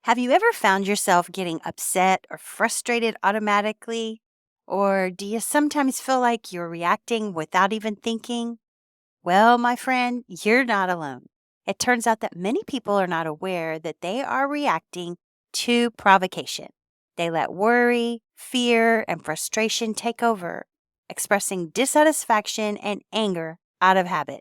Have you ever found yourself getting upset or frustrated automatically? Or do you sometimes feel like you're reacting without even thinking? Well, my friend, you're not alone. It turns out that many people are not aware that they are reacting to provocation. They let worry, fear, and frustration take over, expressing dissatisfaction and anger out of habit.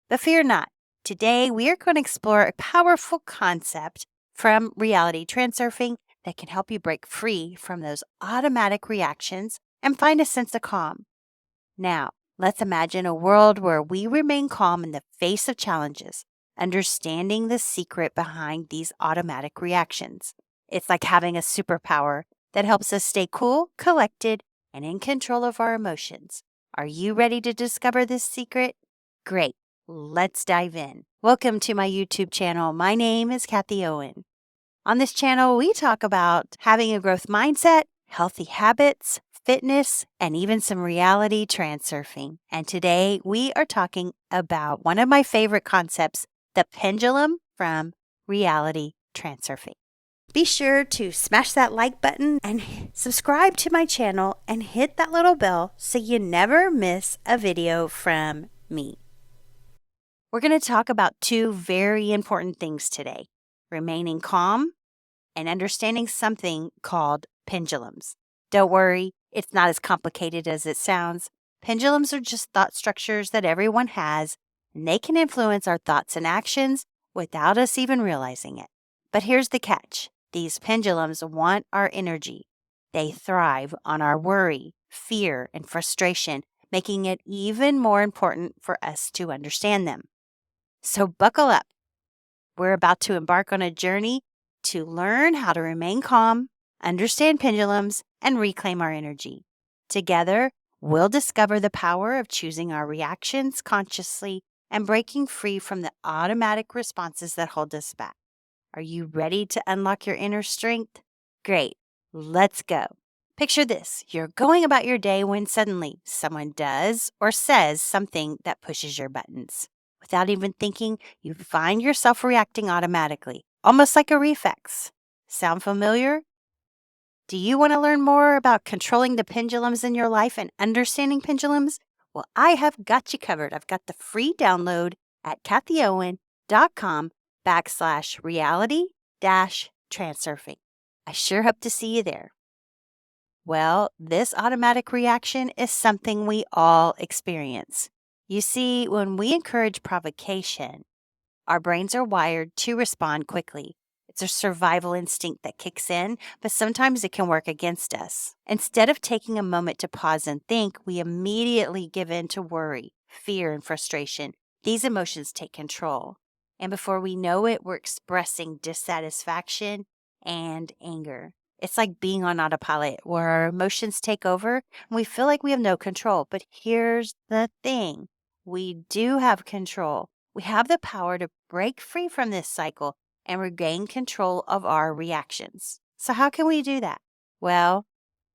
But fear not. Today, we are going to explore a powerful concept from reality transurfing that can help you break free from those automatic reactions and find a sense of calm. Now, let's imagine a world where we remain calm in the face of challenges, understanding the secret behind these automatic reactions. It's like having a superpower that helps us stay cool, collected, and in control of our emotions. Are you ready to discover this secret? Great. Let's dive in. Welcome to my YouTube channel. My name is Kathy Owen. On this channel, we talk about having a growth mindset, healthy habits, fitness, and even some reality transurfing. And today we are talking about one of my favorite concepts, the pendulum from reality transurfing. Be sure to smash that like button and subscribe to my channel and hit that little bell so you never miss a video from me. We're going to talk about two very important things today: remaining calm and understanding something called pendulums. Don't worry, it's not as complicated as it sounds. Pendulums are just thought structures that everyone has, and they can influence our thoughts and actions without us even realizing it. But here's the catch: these pendulums want our energy. They thrive on our worry, fear, and frustration, making it even more important for us to understand them. So buckle up. We're about to embark on a journey to learn how to remain calm, understand pendulums, and reclaim our energy. Together, we'll discover the power of choosing our reactions consciously and breaking free from the automatic responses that hold us back. Are you ready to unlock your inner strength? Great. Let's go. Picture this. You're going about your day when suddenly someone does or says something that pushes your buttons. Without even thinking, you find yourself reacting automatically, almost like a reflex. Sound familiar? Do you want to learn more about controlling the pendulums in your life and understanding pendulums? Well, I have got you covered. I've got the free download at kathyowen.com/reality-transurfing. I sure hope to see you there. Well, this automatic reaction is something we all experience. You see, when we encourage provocation, our brains are wired to respond quickly. It's a survival instinct that kicks in, but sometimes it can work against us. Instead of taking a moment to pause and think, we immediately give in to worry, fear, and frustration. These emotions take control. And before we know it, we're expressing dissatisfaction and anger. It's like being on autopilot where our emotions take over and we feel like we have no control. But here's the thing: we do have control. We have the power to break free from this cycle and regain control of our reactions. So, how can we do that? Well,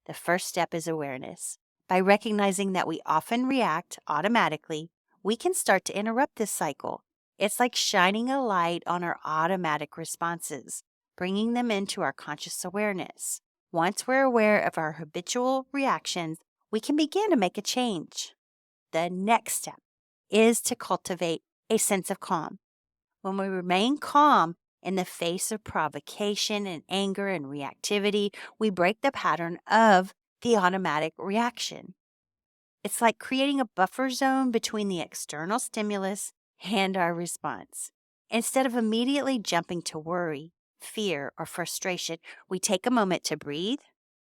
the first step is awareness. By recognizing that we often react automatically, we can start to interrupt this cycle. It's like shining a light on our automatic responses, bringing them into our conscious awareness. Once we're aware of our habitual reactions, we can begin to make a change. The next step is to cultivate a sense of calm. When we remain calm in the face of provocation and anger and reactivity, we break the pattern of the automatic reaction. It's like creating a buffer zone between the external stimulus and our response. Instead of immediately jumping to worry, fear, or frustration, we take a moment to breathe,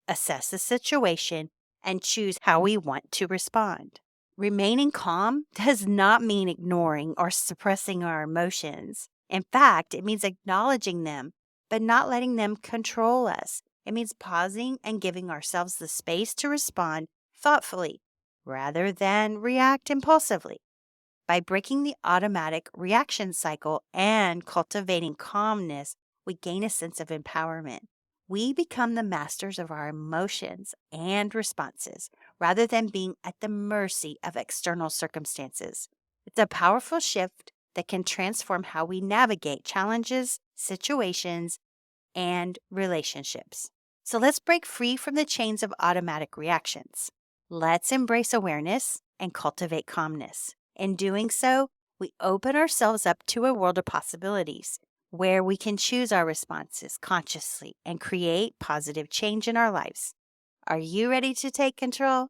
assess the situation, and choose how we want to respond. Remaining calm does not mean ignoring or suppressing our emotions. In fact, it means acknowledging them, but not letting them control us. It means pausing and giving ourselves the space to respond thoughtfully rather than react impulsively. By breaking the automatic reaction cycle and cultivating calmness, we gain a sense of empowerment. We become the masters of our emotions and responses rather than being at the mercy of external circumstances. It's a powerful shift that can transform how we navigate challenges, situations, and relationships. So let's break free from the chains of automatic reactions. Let's embrace awareness and cultivate calmness. In doing so, we open ourselves up to a world of possibilities where we can choose our responses consciously and create positive change in our lives. Are you ready to take control?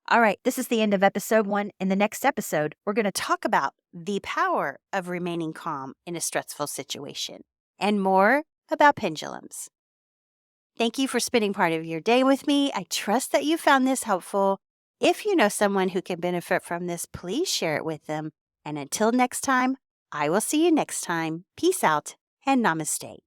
All right, this is the end of episode 1. In the next episode, we're going to talk about the power of remaining calm in a stressful situation and more about pendulums. Thank you for spending part of your day with me. I trust that you found this helpful. If you know someone who can benefit from this, please share it with them. And until next time, I will see you next time. Peace out and namaste.